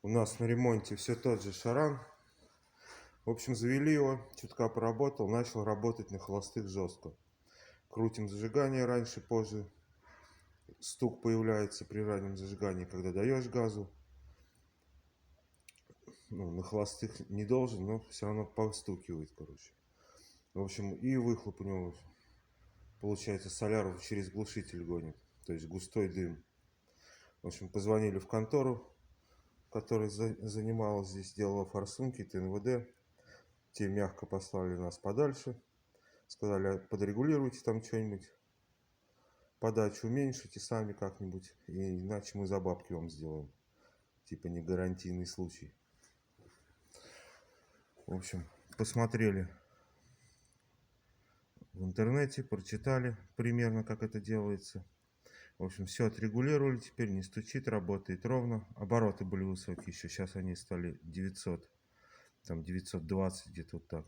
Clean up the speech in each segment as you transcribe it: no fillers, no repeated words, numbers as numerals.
У нас на ремонте все тот же шаран. В общем, завели его, чутка поработал, начал работать на холостых жестко. Крутим зажигание раньше, позже. Стук появляется при раннем зажигании, когда даешь газу. Ну, на холостых не должен, но все равно постукивает, короче. В общем, и выхлоп у него, получается, соляру через глушитель гонит. То есть густой дым. В общем, позвонили в контору, которая занималась здесь, делала форсунки, ТНВД. Те мягко послали нас подальше. Сказали, подрегулируйте там что-нибудь. Подачу уменьшите сами как-нибудь. И иначе мы за бабки вам сделаем. Типа не гарантийный случай. В общем, посмотрели в интернете, прочитали примерно, как это делается. В общем, все отрегулировали, теперь не стучит, работает ровно. Обороты были высокие еще, сейчас они стали 900, там 920 где-то вот так.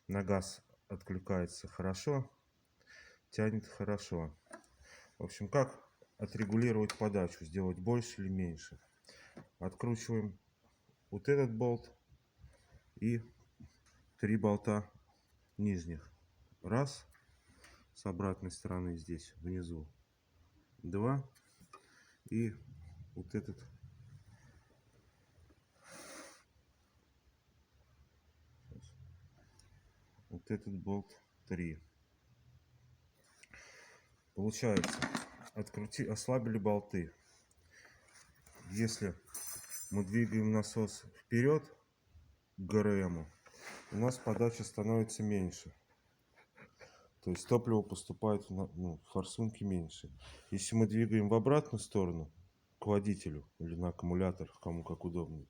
На газ откликается хорошо, тянет хорошо. В общем, как отрегулировать подачу, сделать больше или меньше. Откручиваем вот этот болт и 3 болта нижних. Раз, с обратной стороны здесь, внизу. 2 и вот этот болт 3. Получается, ослабили болты. Если мы двигаем насос вперед к ГРМу, у нас подача становится меньше. То есть топливо поступает в форсунки меньше. Если мы двигаем в обратную сторону, к водителю или на аккумулятор, кому как удобнее,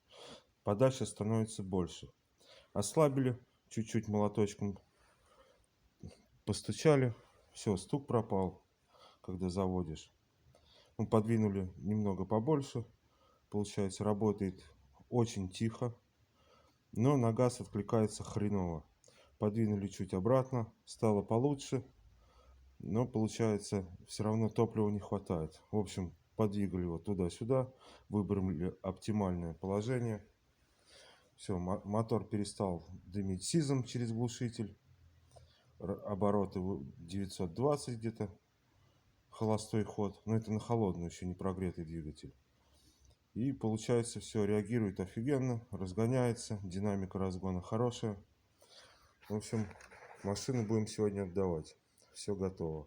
подача становится больше. Ослабили, чуть-чуть молоточком постучали, все, стук пропал, когда заводишь. Ну, подвинули немного побольше, получается, работает очень тихо, но на газ откликается хреново. Подвинули чуть обратно, стало получше, но получается, все равно топлива не хватает. В общем, подвигали его туда-сюда, выбрали оптимальное положение. Все, мотор перестал дымить сизом через глушитель. Обороты 920 где-то, холостой ход. Но это на холодный, еще не прогретый двигатель. И получается, все реагирует офигенно, разгоняется, динамика разгона хорошая. В общем, машину будем сегодня отдавать. Все готово.